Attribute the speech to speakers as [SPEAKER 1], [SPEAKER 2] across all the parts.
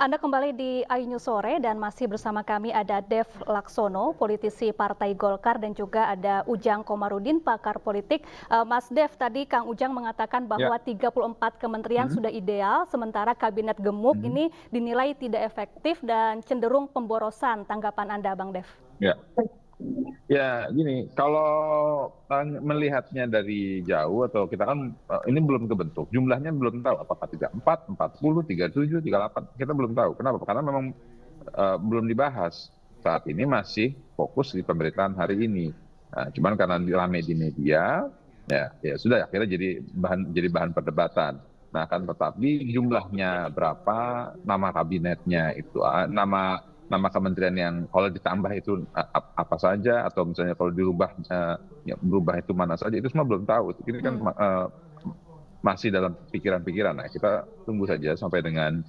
[SPEAKER 1] Anda kembali di iNews Sore dan masih bersama kami ada Dev Laksono, politisi Partai Golkar, dan juga ada Ujang Komarudin, pakar politik. Mas Dev, tadi Kang Ujang mengatakan bahwa
[SPEAKER 2] Ya.
[SPEAKER 1] 34 kementerian
[SPEAKER 2] Mhm,
[SPEAKER 1] sudah ideal, sementara kabinet gemuk
[SPEAKER 2] mhm.
[SPEAKER 1] ini dinilai tidak efektif dan cenderung pemborosan. Tanggapan Anda, Bang Dev?
[SPEAKER 2] Ya, ya gini, kalau melihatnya dari jauh atau kita kan ini belum kebentuk, jumlahnya belum tahu apakah 34, 40, 37, 38, kita belum tahu. Kenapa? Karena memang belum dibahas. Saat ini masih fokus di pemerintahan hari ini. Nah, cuman karena rame di media, ya sudah akhirnya jadi bahan perdebatan. Nah, kan tetapi jumlahnya berapa, nama kabinetnya itu, nama kementerian yang kalau ditambah itu apa saja, atau misalnya kalau dirubah berubah itu mana saja, itu semua belum tahu. Ini kan
[SPEAKER 1] Hmm.
[SPEAKER 2] masih dalam pikiran-pikiran. Nah, kita tunggu saja sampai dengan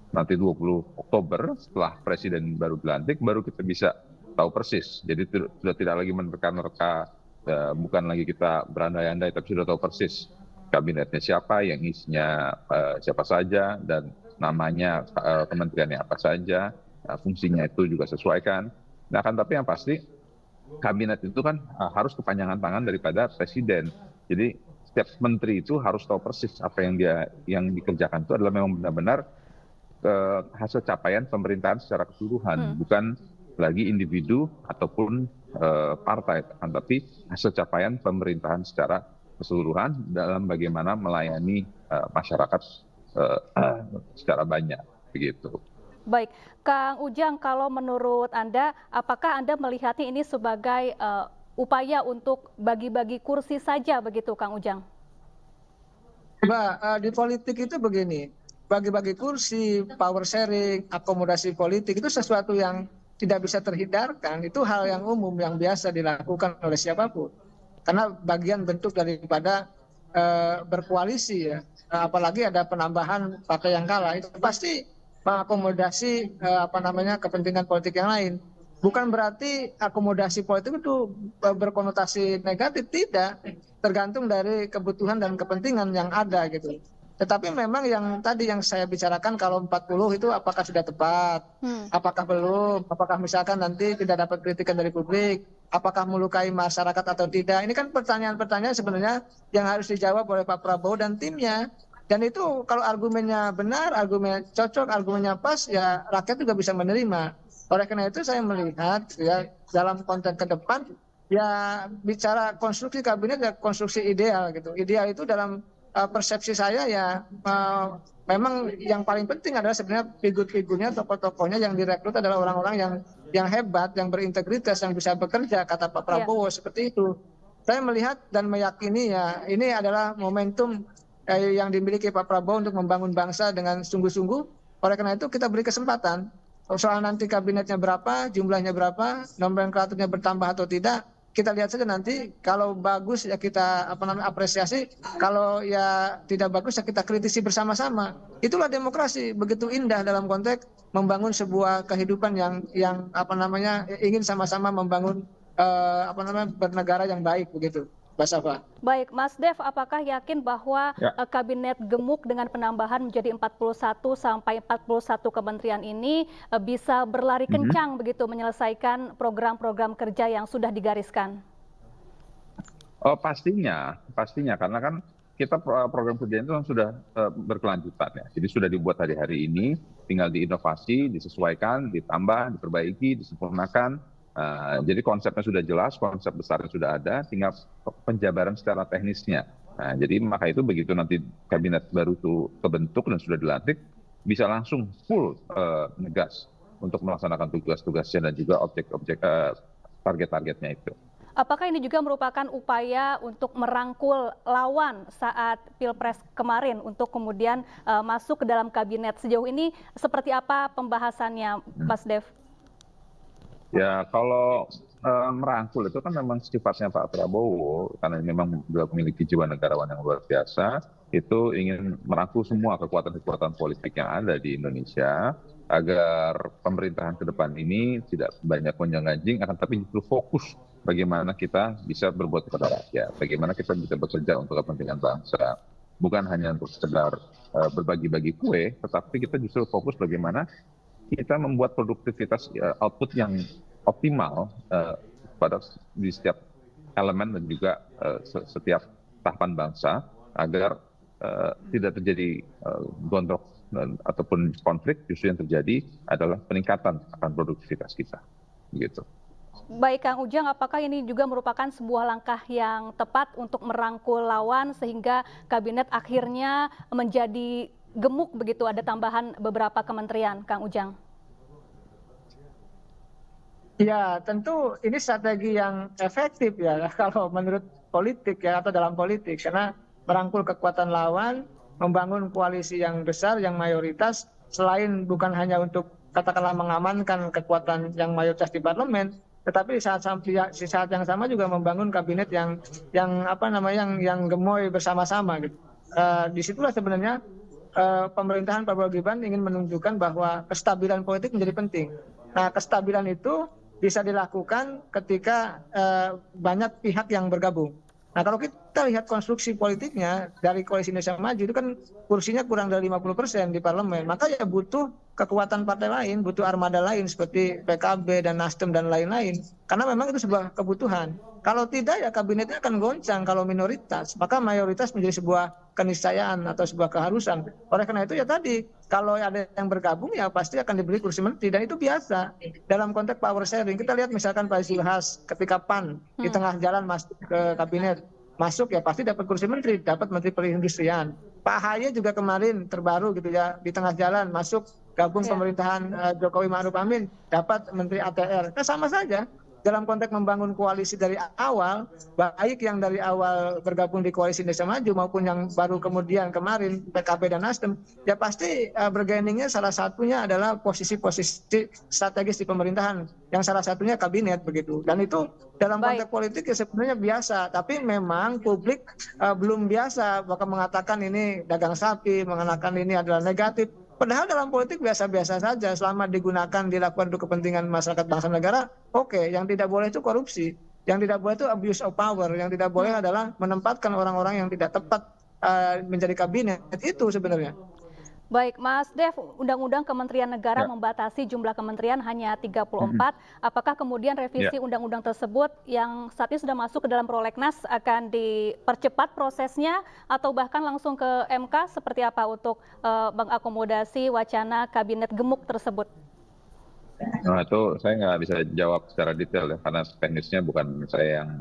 [SPEAKER 2] nanti 20 Oktober setelah presiden baru dilantik, baru kita bisa tahu persis. Jadi sudah tidak lagi menerka-nerka, bukan lagi kita berandai-andai, tapi sudah tahu persis kabinetnya siapa, yang isinya siapa saja, dan namanya kementeriannya apa saja, fungsinya itu juga sesuaikan. Nah, kan tapi yang pasti kabinet itu kan harus kepanjangan tangan daripada presiden. Jadi setiap menteri itu harus tahu persis apa yang dikerjakan itu adalah memang benar-benar hasil capaian pemerintahan secara keseluruhan,
[SPEAKER 1] Hmm.
[SPEAKER 2] bukan lagi individu ataupun partai, tapi hasil capaian pemerintahan secara keseluruhan dalam bagaimana melayani masyarakat secara banyak, begitu.
[SPEAKER 1] Baik, Kang Ujang, kalau menurut Anda, apakah Anda melihatnya ini sebagai upaya untuk bagi-bagi kursi saja begitu, Kang Ujang?
[SPEAKER 3] Mbak, di politik itu begini, bagi-bagi kursi, power sharing, akomodasi politik itu sesuatu yang tidak bisa terhindarkan. Itu hal yang umum yang biasa dilakukan oleh siapapun. Karena bagian bentuk daripada berkoalisi ya. Apalagi ada penambahan partai yang kalah, itu pasti mengakomodasi kepentingan politik yang lain. Bukan berarti akomodasi politik itu berkonotasi negatif, tidak. Tergantung dari kebutuhan dan kepentingan yang ada gitu. Tetapi memang yang tadi yang saya bicarakan, kalau 40 itu apakah sudah tepat,
[SPEAKER 1] Hmm.
[SPEAKER 3] apakah belum, apakah misalkan nanti tidak dapat kritikan dari publik, apakah melukai masyarakat atau tidak. Ini kan pertanyaan-pertanyaan sebenarnya yang harus dijawab oleh Pak Prabowo dan timnya. Dan itu kalau argumennya benar, argumennya cocok, argumennya pas, ya rakyat juga bisa menerima. Oleh karena itu saya melihat ya dalam konteks ke depan, ya bicara konstruksi kabinet ya konstruksi ideal gitu. Ideal itu dalam persepsi saya ya memang yang paling penting adalah sebenarnya figur-figurnya, tokoh-tokohnya yang direkrut adalah orang-orang yang hebat, yang berintegritas, yang bisa bekerja, kata Pak
[SPEAKER 1] Ya.
[SPEAKER 3] Prabowo seperti itu. Saya melihat dan meyakini ya ini adalah momentum yang dimiliki Pak Prabowo untuk membangun bangsa dengan sungguh-sungguh. Oleh karena itu kita beri kesempatan. Soal nanti kabinetnya berapa, jumlahnya berapa, nomenklaturnya bertambah atau tidak, kita lihat saja nanti. Kalau bagus ya kita apresiasi, kalau ya tidak bagus ya kita kritisi bersama-sama. Itulah demokrasi, begitu indah dalam konteks membangun sebuah kehidupan yang ingin sama-sama membangun bernegara yang baik begitu. Mbak Safa.
[SPEAKER 1] Baik, Mas Dev, apakah yakin bahwa
[SPEAKER 2] Ya.
[SPEAKER 1] kabinet gemuk dengan penambahan menjadi 41 sampai 41 kementerian ini bisa berlari
[SPEAKER 2] Mhm.
[SPEAKER 1] kencang begitu menyelesaikan program-program kerja yang sudah digariskan?
[SPEAKER 2] Oh, pastinya karena kan kita program kerja itu kan sudah berkelanjutan ya. Jadi sudah dibuat hari-hari ini, tinggal diinovasi, disesuaikan, ditambah, diperbaiki, disempurnakan. Jadi konsepnya sudah jelas, konsep besarnya sudah ada, tinggal penjabaran secara teknisnya. Nah, jadi maka itu begitu nanti kabinet baru itu kebentuk dan sudah dilantik, bisa langsung full ngegas untuk melaksanakan tugas-tugasnya dan juga objek-objek target-targetnya itu.
[SPEAKER 1] Apakah ini juga merupakan upaya untuk merangkul lawan saat Pilpres kemarin untuk kemudian masuk ke dalam kabinet? Sejauh ini seperti apa pembahasannya, Mas Dev?
[SPEAKER 2] Ya, kalau merangkul itu kan memang sifatnya Pak Prabowo, karena memang beliau memiliki jiwa negarawan yang luar biasa, itu ingin merangkul semua kekuatan-kekuatan politik yang ada di Indonesia, agar pemerintahan ke depan ini tidak banyak gonjang-ganjing, akan tapi justru fokus bagaimana kita bisa berbuat kepada rakyat, bagaimana kita bisa bekerja untuk kepentingan bangsa. bukan hanya untuk sekedar berbagi-bagi kue, tetapi kita justru fokus bagaimana kita membuat produktivitas output yang optimal di setiap elemen dan juga setiap tahapan bangsa agar tidak terjadi gondok ataupun konflik. Justru yang terjadi adalah peningkatan akan produktivitas kita, begitu.
[SPEAKER 1] Baik Kang Ujang, apakah ini juga merupakan sebuah langkah yang tepat untuk merangkul lawan sehingga kabinet akhirnya menjadi gemuk begitu, ada tambahan beberapa kementerian, Kang Ujang?
[SPEAKER 3] Ya, tentu ini strategi yang efektif ya kalau menurut politik ya, atau dalam politik, karena merangkul kekuatan lawan, membangun koalisi yang besar, yang mayoritas, selain bukan hanya untuk katakanlah mengamankan kekuatan yang mayoritas di parlemen, tetapi di saat yang sama juga membangun kabinet yang gemoy bersama-sama gitu. Disitulah sebenarnya pemerintahan Prabowo Gibran ingin menunjukkan bahwa kestabilan politik menjadi penting. Nah, kestabilan itu bisa dilakukan ketika banyak pihak yang bergabung. Nah, kalau kita lihat konstruksi politiknya dari Koalisi Indonesia Maju itu kan kursinya kurang dari 50% di parlemen. Maka ya butuh kekuatan partai lain, butuh armada lain seperti PKB dan Nasdem dan lain-lain. Karena memang itu sebuah kebutuhan. Kalau tidak ya kabinetnya akan goncang kalau minoritas. Maka mayoritas menjadi sebuah keniscayaan atau sebuah keharusan. Oleh karena itu ya tadi, kalau ada yang bergabung ya pasti akan diberi kursi menteri. Dan itu biasa dalam konteks power sharing. Kita lihat misalkan Pak Zulhas ketika PAN di tengah jalan masuk ke kabinet, masuk ya pasti dapat kursi menteri, dapat menteri perindustrian. Pak Ahy juga kemarin terbaru gitu ya, di tengah jalan masuk gabung pemerintahan Jokowi Ma'ruf Amin, dapat menteri ATR. Nah, sama saja dalam konteks membangun koalisi dari awal, baik yang dari awal bergabung di Koalisi Indonesia Maju maupun yang baru kemudian kemarin PKB dan Nasdem, ya pasti bergainingnya salah satunya adalah posisi-posisi strategis di pemerintahan, yang salah satunya kabinet begitu. Dan itu dalam konteks politik ya sebenarnya biasa, tapi memang publik belum biasa bahkan mengatakan ini dagang sapi, mengatakan ini adalah negatif. Padahal dalam politik biasa-biasa saja, selama digunakan dilakukan untuk kepentingan masyarakat bangsa negara, oke. Yang tidak boleh itu korupsi, yang tidak boleh itu abuse of power, yang tidak boleh adalah menempatkan orang-orang yang tidak tepat menjadi kabinet. Itu sebenarnya.
[SPEAKER 1] Baik, Mas Dev, Undang-Undang Kementerian Negara membatasi jumlah kementerian hanya 34. Apakah kemudian revisi undang-undang tersebut yang saat ini sudah masuk ke dalam prolegnas akan dipercepat prosesnya atau bahkan langsung ke MK seperti apa untuk mengakomodasi wacana kabinet gemuk tersebut?
[SPEAKER 2] Nah, itu saya nggak bisa jawab secara detail ya, karena teknisnya bukan saya yang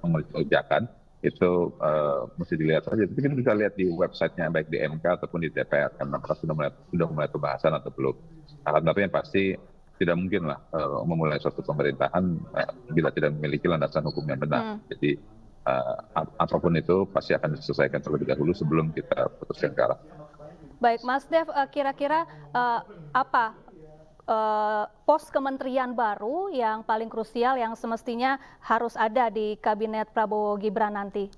[SPEAKER 2] mengerjakan. Itu mesti dilihat saja. Tapi kita bisa lihat di websitenya baik di MK ataupun di DPR karena apakah sudah mulai pembahasan atau belum. Tapi yang pasti tidak mungkin lah memulai suatu pemerintahan bila tidak memiliki landasan hukum yang benar. Jadi apapun itu pasti akan diselesaikan terlebih dahulu sebelum kita putuskan ke arah.
[SPEAKER 1] Baik, Mas Dev, kira-kira apa pos kementerian baru yang paling krusial yang semestinya harus ada di kabinet Prabowo Gibran nanti?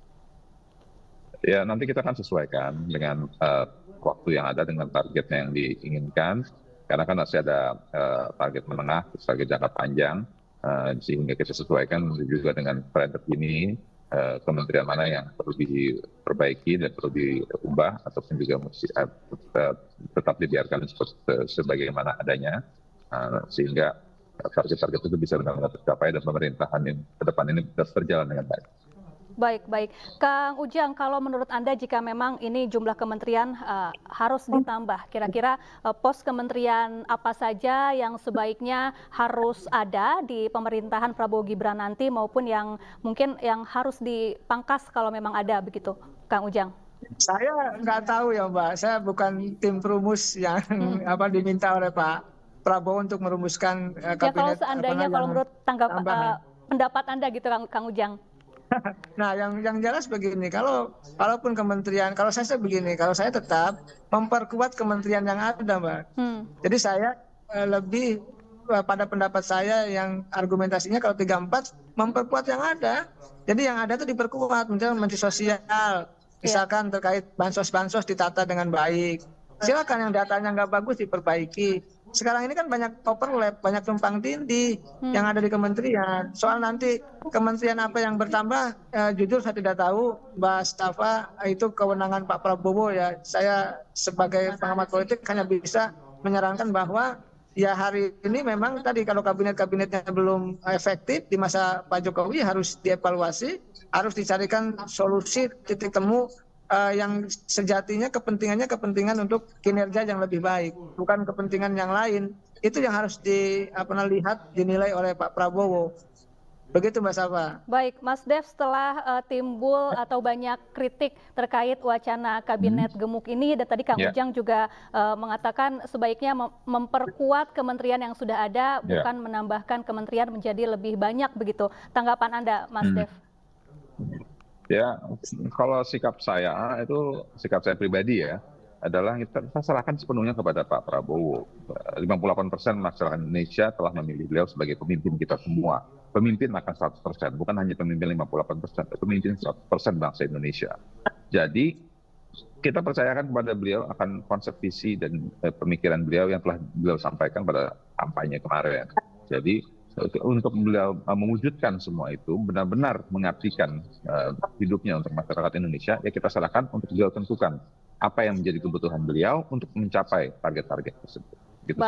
[SPEAKER 2] Ya, nanti kita akan sesuaikan dengan waktu yang ada, dengan targetnya yang diinginkan. Karena kan masih ada target menengah, target jangka panjang, sehingga kita sesuaikan juga dengan tren terkini, kementerian mana yang perlu diperbaiki dan perlu diubah, ataupun juga mesti tetap dibiarkan sebagaimana adanya, sehingga target-target itu bisa benar-benar tercapai dan pemerintahan ini ke depan ini berjalan dengan baik.
[SPEAKER 1] Baik. Kang Ujang, kalau menurut Anda jika memang ini jumlah kementerian harus ditambah, kira-kira pos kementerian apa saja yang sebaiknya harus ada di pemerintahan Prabowo Gibran nanti maupun yang mungkin yang harus dipangkas kalau memang ada begitu, Kang Ujang?
[SPEAKER 3] Saya nggak tahu ya Mbak, saya bukan tim perumus yang diminta oleh Pak Prabowo untuk merumuskan kabinet.
[SPEAKER 1] Ya kalau seandainya kalau menurut pendapat Anda gitu Kang Ujang.
[SPEAKER 3] Nah, yang jelas begini, kalaupun kementerian, kalau saya begini, kalau saya tetap memperkuat kementerian yang ada, Mbak. Jadi saya lebih pada pendapat saya yang argumentasinya kalau 34 memperkuat yang ada. Jadi yang ada itu diperkuat, misalnya Menteri Sosial, misalkan terkait bansos ditata dengan baik. Silakan yang datanya nggak bagus diperbaiki. sekarang ini kan banyak overlap, banyak tumpang tindih yang ada di kementerian. Soal nanti kementerian apa yang bertambah, jujur saya tidak tahu, Mbak Stafa, itu kewenangan Pak Prabowo ya. Saya sebagai pengamat politik hanya bisa menyarankan bahwa ya hari ini memang tadi kalau kabinet-kabinetnya belum efektif di masa Pak Jokowi harus dievaluasi, harus dicarikan solusi titik temu yang sejatinya kepentingan untuk kinerja yang lebih baik, bukan kepentingan yang lain. Itu yang harus lihat, dinilai oleh Pak Prabowo. Begitu Mbak Safa.
[SPEAKER 1] Baik, Mas Dev, setelah timbul atau banyak kritik terkait wacana kabinet gemuk ini, dan tadi Kang Ujang juga mengatakan sebaiknya memperkuat kementerian yang sudah ada, bukan menambahkan kementerian menjadi lebih banyak begitu. Tanggapan Anda, Mas Dev?
[SPEAKER 2] Ya, kalau sikap saya itu sikap saya pribadi ya, adalah kita serahkan sepenuhnya kepada Pak Prabowo. 58% masyarakat Indonesia telah memilih beliau sebagai pemimpin kita semua. Pemimpin akan 100%, bukan hanya pemimpin 58%, pemimpin 100% bangsa Indonesia. Jadi kita percayakan kepada beliau akan konsep visi dan pemikiran beliau yang telah beliau sampaikan pada kampanye kemarin. Jadi untuk beliau mewujudkan semua itu benar-benar mengabdikan hidupnya untuk masyarakat Indonesia, ya kita serahkan untuk beliau tentukan apa yang menjadi kebutuhan beliau untuk mencapai target-target tersebut. Gitu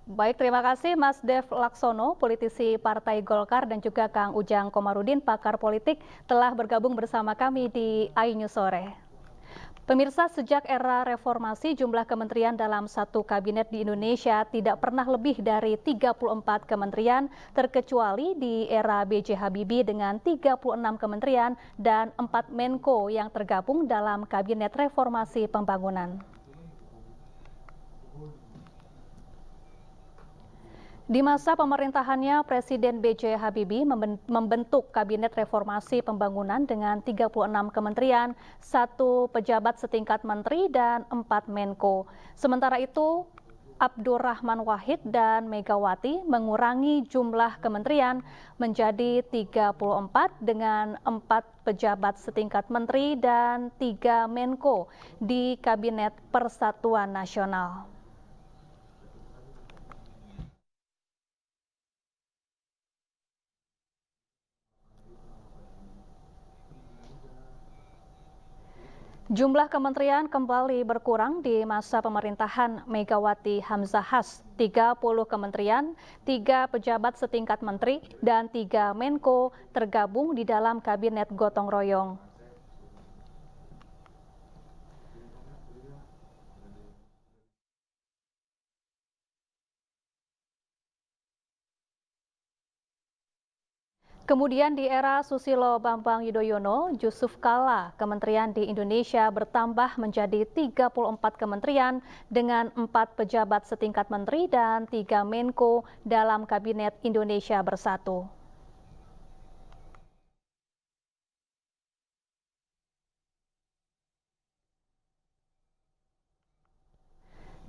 [SPEAKER 1] baik, terima kasih Mas Dev Laksono, politisi Partai Golkar, dan juga Kang Ujang Komarudin, pakar politik, telah bergabung bersama kami di iNews Sore. Pemirsa, sejak era reformasi, jumlah kementerian dalam satu kabinet di Indonesia tidak pernah lebih dari 34 kementerian, terkecuali di era B.J. Habibie dengan 36 kementerian dan 4 Menko yang tergabung dalam Kabinet Reformasi Pembangunan. Di masa pemerintahannya, Presiden B.J. Habibie membentuk Kabinet Reformasi Pembangunan dengan 36 kementerian, 1 pejabat setingkat menteri, dan 4 Menko. Sementara itu, Abdurrahman Wahid dan Megawati mengurangi jumlah kementerian menjadi 34 dengan 4 pejabat setingkat menteri dan 3 Menko di Kabinet Persatuan Nasional. Jumlah kementerian kembali berkurang di masa pemerintahan Megawati Hamzahas. 30 kementerian, 3 pejabat setingkat menteri, dan 3 Menko tergabung di dalam Kabinet Gotong Royong. Kemudian di era Susilo Bambang Yudhoyono, Yusuf Kala, kementerian di Indonesia bertambah menjadi 34 kementerian dengan 4 pejabat setingkat menteri dan 3 Menko dalam Kabinet Indonesia Bersatu.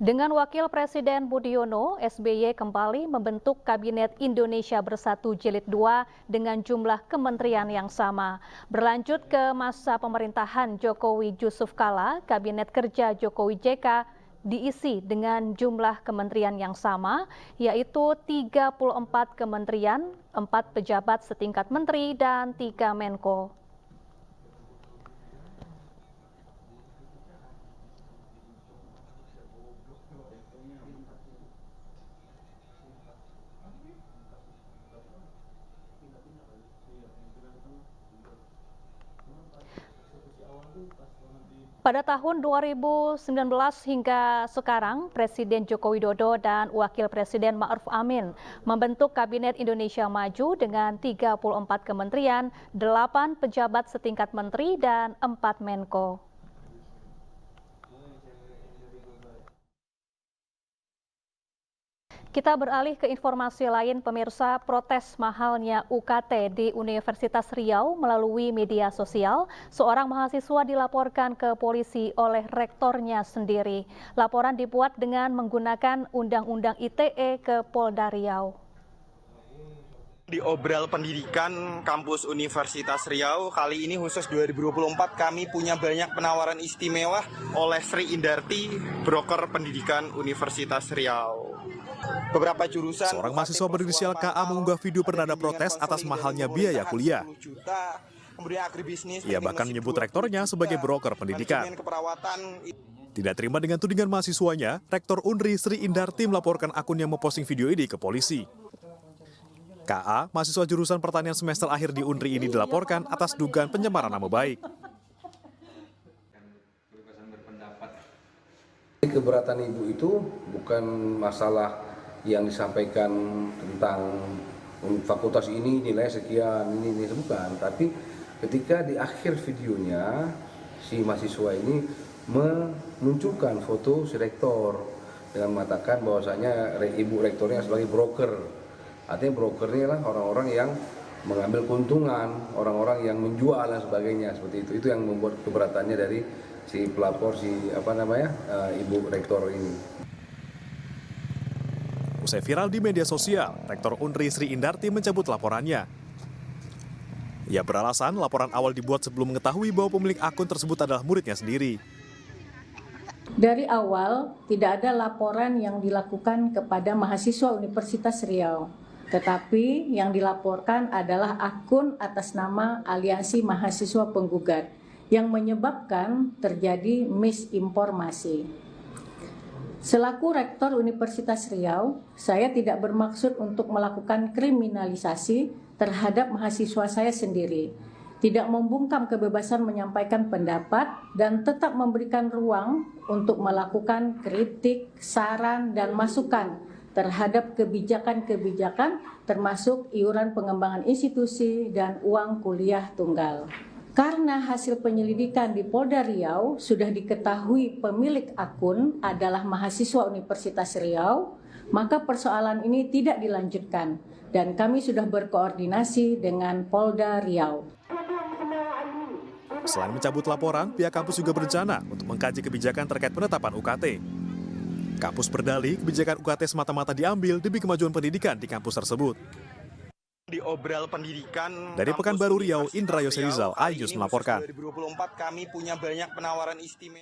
[SPEAKER 1] Dengan Wakil Presiden Budiono, SBY kembali membentuk Kabinet Indonesia Bersatu Jilid 2 dengan jumlah kementerian yang sama. Berlanjut ke masa pemerintahan Jokowi Yusuf Kala, Kabinet Kerja Jokowi JK diisi dengan jumlah kementerian yang sama, yaitu 34 kementerian, 4 pejabat setingkat menteri, dan 3 Menko. Pada tahun 2019 hingga sekarang, Presiden Joko Widodo dan Wakil Presiden Ma'ruf Amin membentuk Kabinet Indonesia Maju dengan 34 kementerian, 8 pejabat setingkat menteri, dan 4 Menko. Kita beralih ke informasi lain, pemirsa. Protes mahalnya UKT di Universitas Riau melalui media sosial. Seorang mahasiswa dilaporkan ke polisi oleh rektornya sendiri. Laporan dibuat dengan menggunakan Undang-Undang ITE ke Polda Riau.
[SPEAKER 4] Di Obral Pendidikan Kampus Universitas Riau, kali ini khusus 2024 kami punya banyak penawaran istimewa oleh Sri Indarti, broker pendidikan Universitas Riau. Beberapa jurusan...
[SPEAKER 5] Seorang mahasiswa berinisial KA mengunggah video bernada protes atas mahalnya biaya kuliah. Ia bahkan menyebut rektornya sebagai broker pendidikan. Tidak terima dengan tudingan mahasiswanya, Rektor Unri Sri Indarti melaporkan akun yang memposting video ini ke polisi. KA, mahasiswa jurusan pertanian semester akhir di Unri ini dilaporkan atas dugaan pencemaran nama baik.
[SPEAKER 6] Keberatan ibu itu bukan masalah yang disampaikan tentang fakultas ini nilai sekian, ini bukan. Tapi ketika di akhir videonya si mahasiswa ini menunjukkan foto si rektor dengan mengatakan bahwasanya ibu rektornya sebagai broker. Artinya brokernya lah orang-orang yang mengambil keuntungan, orang-orang yang menjual dan sebagainya seperti itu. Itu yang membuat keberatannya dari si pelapor, ibu rektor ini.
[SPEAKER 5] Usai viral di media sosial, Rektor Unri Sri Indarti mencabut laporannya. Ia beralasan laporan awal dibuat sebelum mengetahui bahwa pemilik akun tersebut adalah muridnya sendiri.
[SPEAKER 7] Dari awal tidak ada laporan yang dilakukan kepada mahasiswa Universitas Riau. Tetapi yang dilaporkan adalah akun atas nama Aliansi Mahasiswa Penggugat yang menyebabkan terjadi misinformasi. Selaku Rektor Universitas Riau, saya tidak bermaksud untuk melakukan kriminalisasi terhadap mahasiswa saya sendiri, tidak membungkam kebebasan menyampaikan pendapat dan tetap memberikan ruang untuk melakukan kritik, saran, dan masukan terhadap kebijakan-kebijakan termasuk iuran pengembangan institusi dan uang kuliah tunggal. Karena hasil penyelidikan di Polda Riau sudah diketahui pemilik akun adalah mahasiswa Universitas Riau, maka persoalan ini tidak dilanjutkan dan kami sudah berkoordinasi dengan Polda Riau.
[SPEAKER 5] Selain mencabut laporan, pihak kampus juga berencana untuk mengkaji kebijakan terkait penetapan UKT. Kampus berdalih kebijakan UKT semata-mata diambil demi kemajuan pendidikan di kampus tersebut.
[SPEAKER 4] Di Obral Pendidikan
[SPEAKER 5] Dari Pekanbaru Riau, Indra Yoserizal, iNews melaporkan.
[SPEAKER 4] 2024 kami punya banyak penawaran istimewa.